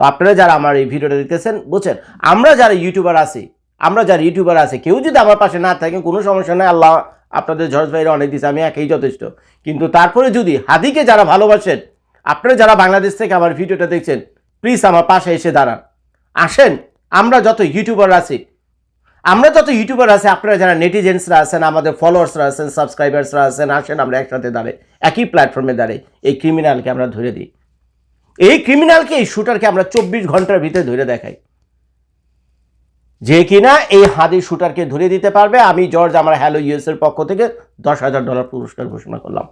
তো আপনারা যারা আমার এই ভিডিওটা দেখতেছেন বুঝছেন, আমরা যারা ইউটিউবার আছি কেউ যদি আমার পাশে না থাকে কোনো সমস্যা নাই, আল্লাহ আপনাদের জজ ভাইরা অনেক দিচ্ছে, আমি একাই যথেষ্ট। কিন্তু তারপরে যদি হাদিকে যারা ভালোবাসেন, আপনারা যারা বাংলাদেশ থেকে আমার ভিডিওটা দেখছেন, প্লিজ আমার পাশে এসে দাঁড়ান। আসেন, আমরা যত ইউটিউবার আছি আপনারা যারা নেটিজেন্সরা আছেন, আমাদের ফলোয়ার্সরা আছেন, সাবস্ক্রাইবার্সরা আছেন, আসেন আমরা একসাথে দাঁড়াই, একই প্ল্যাটফর্মে দাঁড়াই, এই ক্রিমিনালকে আমরা ধরে দিই। এই ক্রিমিনালকে, এই শুটারকে আমরা 24 ঘন্টার ভিতরে ধরে দেখাই, যে কিনা এই হাদি শুটারকে ধরে দিতে পারবে। আমি জর্জ আমার হ্যালো ইউএস এর পক্ষ থেকে $10,000 পুরস্কার ঘোষণা করলাম।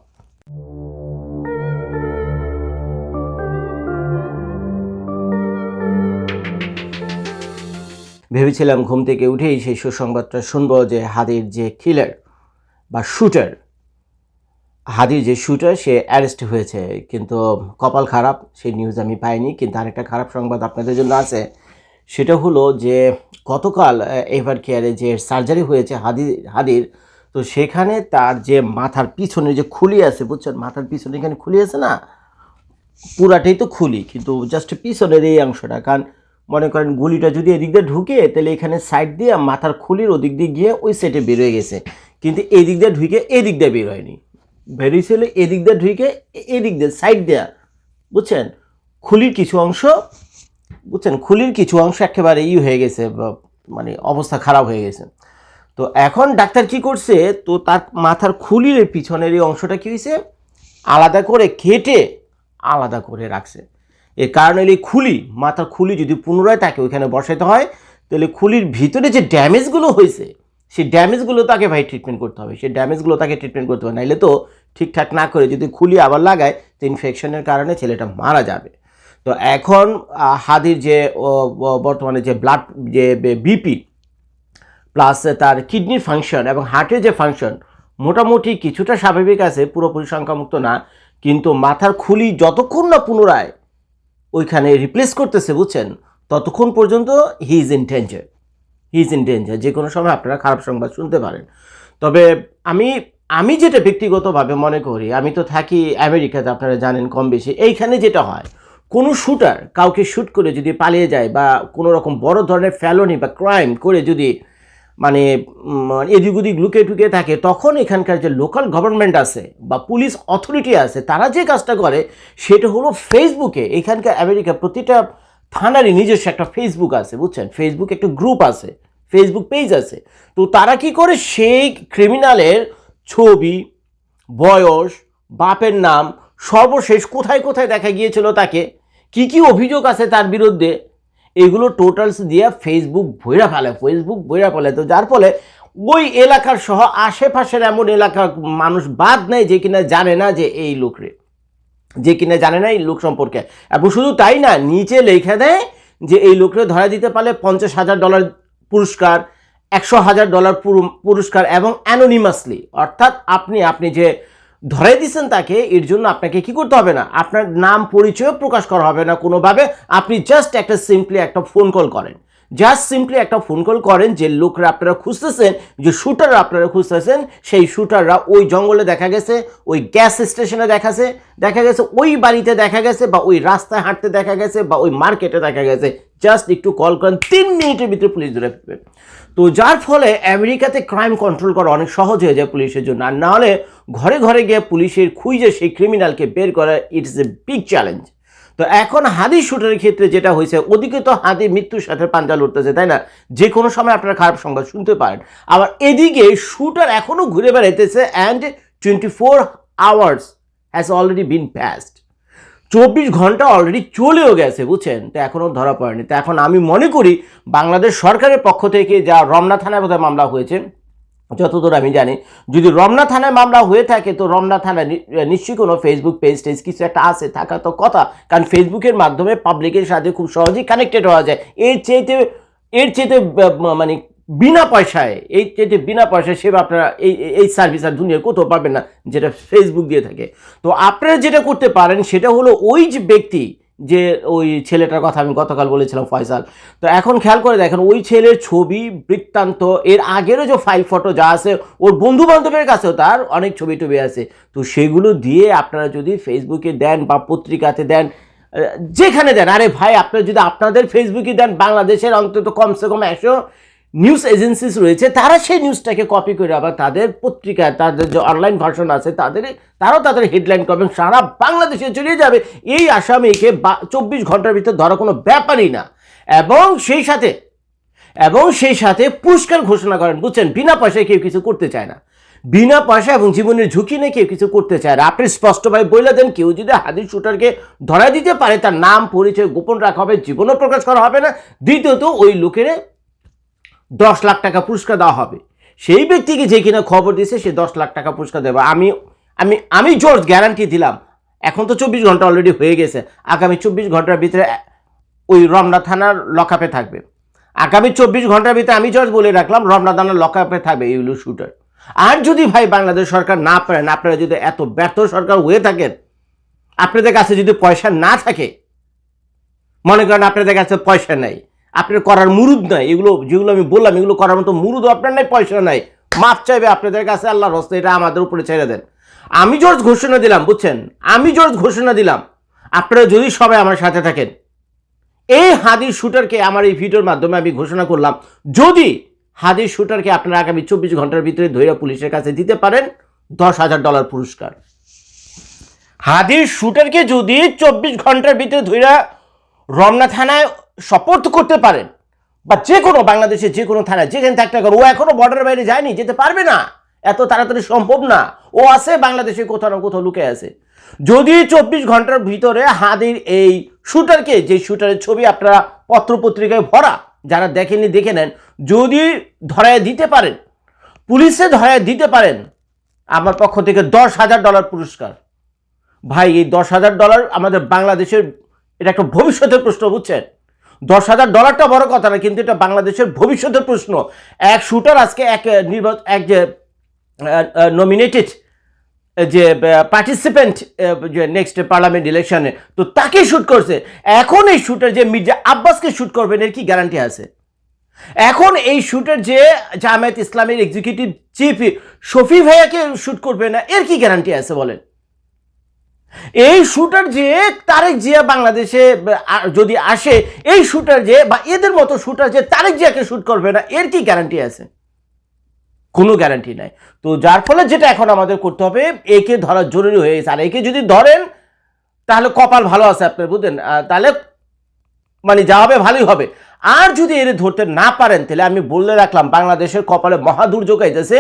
ভেবেছিলাম ঘুম থেকে উঠেই সেই সুসংবাদটা শুনবো যে হাদির যে কিলার বা শুটার, সে অ্যারেস্ট হয়েছে, কিন্তু কপাল খারাপ, সেই নিউজ আমি পাইনি। কিন্তু আরেকটা খারাপ সংবাদ আপনাদের জন্য আছে, সেটা হলো যে গতকাল এভার কেয়ারে যে সার্জারি হয়েছে হাদির, তো সেখানে তার যে মাথার পিছনে যে খুলি আছে বুঝছেন, মাথার পিছনে এখানে খুলি আছে না, পুরাটাই তো খুলি, কিন্তু জাস্ট পিছনের এই অংশটা, কারণ মনে করেন গুলিটা যদি এদিক দিয়ে ঢুকে তাহলে এখানে সাইড দিয়ে মাথার খুলির ওদিক দিয়ে গিয়ে ওই সাইডে বেরোয় গেছে, কিন্তু এদিক দিয়ে ঢুকে এদিক দিয়ে বের হয়নি, বেরিয়েছিল এদিক দিয়ে ঢুকে এদিক দিয়ে সাইড দেয়া বুঝছেন, খুলির কিছু অংশ একেবারে হয়ে গেছে, মানে অবস্থা খারাপ হয়ে গেছে। তো এখন ডাক্তার কি করছে, তো তার মাথার খুলির পিছনের এই অংশটা কি হয়েছে, আলাদা করে কেটে আলাদা করে রাখছে। এর কারণে এই মাথার খুলি যদি পুনরায় তাকে ওইখানে বসাতে হয়, তাহলে খুলির ভিতরে যে ড্যামেজগুলো হয়েছে সেই ড্যামেজগুলো তাকে ট্রিটমেন্ট করতে হবে, নাইলে তো ঠিকঠাক না করে যদি খুলি আবার লাগায় তো ইনফেকশনের কারণে ছেলেটা মারা যাবে। তো এখন হাদির যে বর্তমানে যে ব্লাড যে বিপি প্লাস তার কিডনির ফাংশন এবং হার্টের যে ফাংশন মোটামুটি কিছুটা স্বাভাবিক আছে, পুরোপুরি সংখ্যামুক্ত না, কিন্তু মাথার খুলি যতক্ষণ না পুনরায় ওইখানে রিপ্লেস করতেছে বুঝছেন, ততক্ষণ পর্যন্ত হি ইজ ইন ডেঞ্জার, যে কোনো সময় আপনারা খারাপ সংবাদ শুনতে পারেন। তবে আমি যেটা ব্যক্তিগতভাবে মনে করি, আমি তো থাকি আমেরিকাতে, আপনারা জানেন কম বেশি, এইখানে যেটা হয়, কোনো শুটার কাউকে শ্যুট করে যদি পালিয়ে যায় বা কোনো রকম বড় ধরনের ফেলনি বা ক্রাইম করে যদি মানে এদিক ওদিক লুকিয়ে থাকে, তখন এখানকার যে লোকাল গভর্নমেন্ট আছে বা পুলিশ অথরিটি আছে, তারা যে কাজটা করে সেটা হলো ফেসবুকে, এখানকার আমেরিকা প্রতিটা থানারই নিজস্ব একটা ফেসবুক আছে বুঝছেন, ফেসবুক একটা গ্রুপ আছে, ফেসবুক পেজ আছে। তো তারা কি করে, সেই ক্রিমিনালের ছবি, বয়স, বাপের নাম, সর্বশেষ কোথায় কোথায় দেখা গিয়েছিল তাকে, কি অভিযোগ আছে তার বিরুদ্ধে, এগুলো টোটালস দিয়ে ফেসবুক বইরা ফেলে। তো যার ফলে ওই এলাকার সহ আশেপাশের এমন এলাকার মানুষ বাদ নেই যে কিনা জানে না যে এই লোক সম্পর্কে, এবং শুধু তাই না, নিচে লেখা দেয় যে এই লোকরে ধরা দিতে পারলে $50,000 পুরস্কার, $100,000 পুরস্কার, এবং অ্যানোনিমাসলি, অর্থাৎ আপনি যে ধরে দিচ্ছেন তাকে, এর জন্য আপনাকে কি করতে হবে না, আপনার নাম পরিচয় প্রকাশ করা হবে না কোনোভাবে, আপনি জাস্ট সিম্পলি একটা ফোন কল করেন, যে লোকরা আপনারা খুঁজতেছেন, যে শুটাররা আপনারা খুঁজতেছেন, সেই শুটাররা ওই জঙ্গলে দেখা গেছে, ওই গ্যাস স্টেশনে দেখা গেছে, ওই বাড়িতে দেখা গেছে, বা ওই রাস্তায় হাঁটতে দেখা গেছে, বা ওই মার্কেটে দেখা গেছে, জাস্ট একটু কল করেন, 3 মিনিটের ভিতরে পুলিশ ধরে ফেলবে। তো যার ফলে আমেরিকাতে ক্রাইম কন্ট্রোল করা অনেক সহজ হয়ে যায় পুলিশের জন্য, আর না হলে ঘরে ঘরে গিয়ে পুলিশের খুঁজে সেই ক্রিমিনালকে বের করা ইটস এ বিগ চ্যালেঞ্জ। তো এখন হাদি শুটারের ক্ষেত্রে যেটা হয়েছে, ওদিকে তো হাদি মৃত্যুর সাথে পাঞ্জা লড়তেছে, তাই না, যে কোনো সময় আপনারা খারাপ সংবাদ শুনতে পারেন, আবার এদিকে শুটার এখনো ঘুরে বেড়াইতেছে, and 24 hours has already been passed, 24 ঘন্টা অলরেডি চলেও গেছে বুঝছেন, তো এখনও ধরা পড়েনি। তো এখন আমি মনে করি বাংলাদেশ সরকারের পক্ষ থেকে যা রমনা থানায় বোধহয় মামলা হয়েছে, যতদূর আমি জানি, যদি রমনা থানায় মামলা হয়ে থাকে, তো রমনা থানায় নিশ্চয়ই কোনো ফেসবুক পেজ কিছু একটা আছে, থাকা তো কথা, কারণ ফেসবুকের মাধ্যমে পাবলিকের সাথে খুব সহজেই কানেক্টেড হওয়া যায়, এর চেয়েতে মানে বিনা পয়সায় সেবা আপনারা এই সার্ভিস আর দুনিয়ার কোথাও পাবেন না, যেটা ফেসবুক দিয়ে থাকে। তো আপনারা যেটা করতে পারেন সেটা হলো, ওই যে ব্যক্তি, যে ওই ছেলেটার কথা আমি গতকাল বলেছিলাম, ফয়সাল, তো এখন খেয়াল করে দেখেন, ওই ছেলের ছবি, বৃত্তান্ত, এর আগেরও যে ফাইল ফটো যা আছে, ওর বন্ধু বান্ধবের কাছেও তার অনেক ছবি আছে, তো সেগুলো দিয়ে আপনারা যদি ফেসবুকে দেন বা পত্রিকাতে দেন, যেখানে দেন, আরে ভাই আপনারা যদি আপনাদের ফেসবুকে দেন, বাংলাদেশের অন্তত কমসে কম 100 নিউজ এজেন্সিস রয়েছে, তারা সেই নিউজটাকে কপি করে আবার তাদের পত্রিকায়, তাদের যে অনলাইন ভার্সন আছে তারাও তাদের হেডলাইন করবেন, সারা বাংলাদেশে ছড়িয়ে যাবে এই আসামিকে 24 ঘন্টার ভিতর ধরা কোনো ব্যাপারই না। এবং সেই সাথে পুরস্কার ঘোষণা করেন, বুঝছেন, বিনা পয়সায় কেউ কিছু করতে চায় না, বিনা পয়সা এবং জীবনের ঝুঁকি নিয়ে কেউ কিছু করতে চায় না। আপনি স্পষ্টভাবে বলে দেন, কেউ যদি হাদির শুটারকে ধরা দিতে পারে, তার নাম পরিচয় গোপন রাখা হবে, জীবনও প্রকাশ করা হবে না। দ্বিতীয়ত, ওই লোকের 10 লাখ টাকা পুরস্কার দেওয়া হবে। সেই ব্যক্তিকে যে কিনা খবর দিয়েছে সে 10 লাখ টাকা পুরস্কার দেবে। আমি জোর গ্যারান্টি দিলাম, এখন তো 24 ঘন্টা অলরেডি হয়ে গেছে, আগামী 24 ঘন্টার ভিতরে ওই রমনা থানার লকআপে থাকবে। আগামী 24 ঘন্টার ভিতরে আমি জজ বলে রাখলাম, রমনা থানার লকআপে থাকবে এইগুলো শুটার। আর যদি ভাই বাংলাদেশ সরকার না পারেন, আপনারা যদি এত ব্যর্থ সরকার হয়ে থাকেন, আপনাদের কাছে যদি পয়সা না থাকে, মনে করেন আপনাদের কাছে পয়সা নাই, আপনার করার মুরুদ নাই, এগুলো যেগুলো আমি বললাম এগুলো করার মতো মুরুদও আপনার নাই, পয়সা নাই, মাপ চাইবে আপনাদের কাছে আল্লাহর হস্তে, এটা আমাদের উপরে ছেড়ে দেন। আমি জোর ঘোষণা দিলাম, বুঝছেন, আমি জোর ঘোষণা দিলাম, আপনারা যদি সবাই আমার সাথে থাকেন, এই হাদির শুটারকে আমার এই ভিডিওর মাধ্যমে আমি ঘোষণা করলাম, যদি হাদির শুটারকে আপনারা আগামী 24 ঘন্টার ভিতরে ধৈর্য পুলিশের কাছে দিতে পারেন, $10,000 পুরস্কার। হাদির শুটারকে যদি 24 ঘন্টার ভিতরে ধৈর্য রমনা থানায় সোপর্দ করতে পারেন, বা যে কোনো বাংলাদেশের যে কোনো থানায় যেখানে থাকতে পারে, ও এখনো বর্ডারের বাইরে যায়নি, যেতে পারবে না, এত তাড়াতাড়ি সম্ভব না, ও আছে বাংলাদেশে কোথাও না কোথাও লুকে আছে। যদি 24 ঘন্টার ভিতরে হাদির এই শুটারকে, যে শুটারের ছবি আপনারা পত্রপত্রিকায় ভরা, যারা দেখেননি দেখে নেন, যদি ধরায় দিতে পারেন, পুলিশে ধরায় দিতে পারেন, আমার পক্ষ থেকে $10,000 পুরস্কার। ভাই এই $10,000 আমাদের বাংলাদেশের, এটা একটা ভবিষ্যতের প্রশ্ন, বুঝছেন, $10,000টা বড় কথা না, কিন্তু এটা বাংলাদেশের ভবিষ্যতের প্রশ্ন। এক শুটার আজকে এক যে নমিনেটেড যে পার্টিসিপেন্ট যে নেক্সট পার্লামেন্ট ইলেকশনে, তো তাকে শুট করছে। এখন এই শুটার যে মির্জা আব্বাসকে শুট করবেন, এর কি গ্যারান্টি আছে? এখন এই শুটার যে জামায়াত ইসলামের এক্সিকিউটিভ চিফ শফি ভাইয়াকে শুট করবে না, এর কি গ্যারান্টি আছে বলেন? এই শুটার যে তারেক জিয়া বাংলাদেশে যদি আসে, এই শুটার যে বা এদের মতো শুটার যে তারেক জিয়াকে শুট করবে না, এর কি গ্যারান্টি আছে? কোনো গ্যারান্টি নাই। তো যার ফলে যেটা এখন আমাদের করতে হবে, একে ধরা জরুরি হয়ে গেছে। আর একে যদি ধরেন তাহলে কপাল ভালো আছে আপনার, বুঝলেন, তাহলে মানে যা হবে ভালোই হবে। আর যদি এর ধরতে না পারেন, তাহলে আমি বলে রাখলাম, বাংলাদেশের কপালে মহা দুর্যোগ আইতেছে,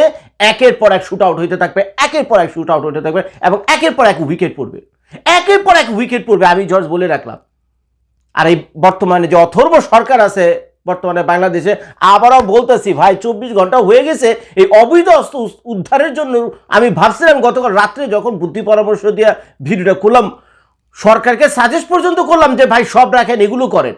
একের পর এক শুট আউট হইতে থাকবে, একের পর এক শুট আউট হইতে থাকবে, এবং একের পর এক উইকেট পড়বে, একের পর এক উইকেট পড়বে, আমি জজ বলে রাখলাম। আর এই বর্তমানে যে অথর্ব সরকার আছে বর্তমানে বাংলাদেশে, আবারও বলতেছি ভাই, 24 ঘন্টা হয়ে গেছে এই অবৈধ অস্ত্র উদ্ধারের জন্য। আমি ভাবছিলাম গতকাল রাত্রে যখন বুদ্ধি পরামর্শ দিয়ে ভিডিওটা করলাম, সরকারকে সাজেস্ট পর্যন্ত করলাম যে ভাই সব রাখেন, এগুলো করেন,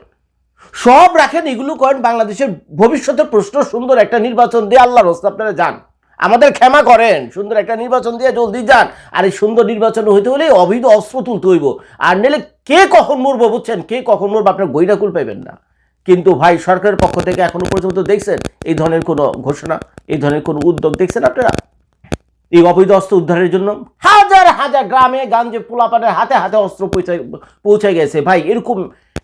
সব রাখেন, এগুলো করেন, বাংলাদেশের ভবিষ্যতের প্রশ্ন, সুন্দর একটা নির্বাচন দিয়ে আল্লাহর রাস্তা আপনারা যান, আমাদের ক্ষমা করেন, সুন্দর একটা নির্বাচন দিয়ে জলদি যান। আর এই সুন্দর নির্বাচন হইতে হলে অবৈধ অস্ত্র তুলতে হইব, আর নিলে কে কখন মরবো, বুঝছেন, কে কখন মরবো আপনার গৈরাকুল পাইবেন না। কিন্তু ভাই সরকারের পক্ষ থেকে এখনো পর্যন্ত দেখছেন এই ধরনের কোনো ঘোষণা, এই ধরনের কোনো উদ্যোগ দেখছেন আপনারা? এই অবৈধ অস্ত্র উদ্ধারের জন্য হাজার হাজার গ্রামে গঞ্জে পোলাপানের হাতে হাতে অস্ত্র পৌঁছে গেছে। ভাই এরকম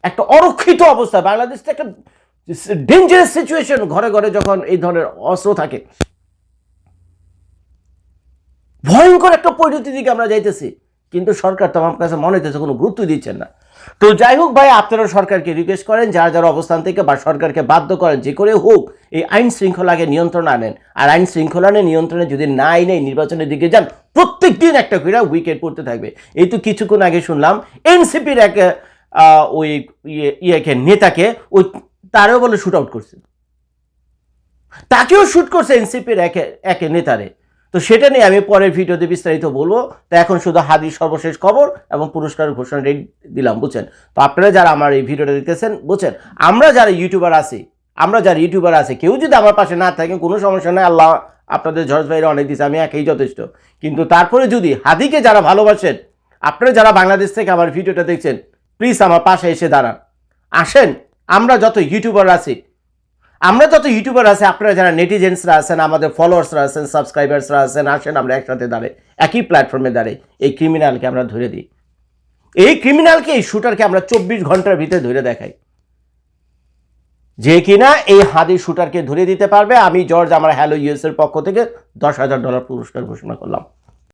একটা অরক্ষিত অবস্থা, বাংলাদেশটা একটা ডেঞ্জারাস সিচুয়েশন, ঘরে ঘরে যখন এই ধরনের অস্ত্র থাকে, ভয়ঙ্কর একটা পরিণতির দিকে আমরা যাইতেছি। কিন্তু সরকার তো আমার কাছে মনে হইতেছে কোনো গুরুত্ব দিচ্ছেন না। তো যাই হোক ভাই, আপনারা সরকারকে রিকোয়েস্ট করেন, যারা যারা অবস্থান থেকে, বা সরকারকে বাধ্য করেন, যে করে হোক এই আইন শৃঙ্খলাকে নিয়ন্ত্রণ আনেন। আর আইন শৃঙ্খলা নিয়ন্ত্রণে যদি না আইনে নির্বাচনের দিকে যান, প্রত্যেক দিন একটা করে উইকেট পড়তে থাকবে। এই তো কিছুক্ষণ আগে শুনলাম এনসিপির এক ওই ইয়েকে নেতাকে, ওই তারও বলে শুট আউট করছে, তাকেও শুট করছে এনসিপির একে নেতারে। তো সেটা নিয়ে আমি পরের ভিডিওতে বিস্তারিত বলবো। তো এখন শুধু হাদির সর্বশেষ খবর এবং পুরস্কার ঘোষণা দিলাম, বুঝছেন। তো আপনারা যারা আমার এই ভিডিওটা দেখতেছেন, বুঝছেন, আমরা যারা ইউটিউবার আছি, কেউ যদি আমার পাশে না থাকে কোনো সমস্যা নেই, আল্লাহ আপনাদের জজ ভাইরা অনেক দিচ্ছে, আমি একাই যথেষ্ট। কিন্তু তারপরে যদি হাদিকে যারা ভালোবাসেন, আপনারা যারা বাংলাদেশ থেকে আমার ভিডিওটা দেখছেন, প্লিজ আমার পাশে এসে দাঁড়ান, আসেন। আমরা যত ইউটিউবার আছি, আপনারা যারা নেটিজেন্সরা আছেন, আমাদের ফলোয়ার্সরা আছেন, সাবস্ক্রাইবার্সরা আছেন, আসেন আমরা একসাথে দাঁড়াই, একই প্ল্যাটফর্মে দাঁড়াই, এই ক্রিমিনালকে আমরা ধরে দিই। এই ক্রিমিনালকে, এই শুটারকে আমরা 24 ঘন্টার ভিতরে ধরে দেখাই, যে কিনা এই হাদি শুটারকে ধরে দিতে পারবে। আমি জর্জ আমার হ্যালো ইউএস এর পক্ষ থেকে $10,000 পুরস্কার ঘোষণা করলাম।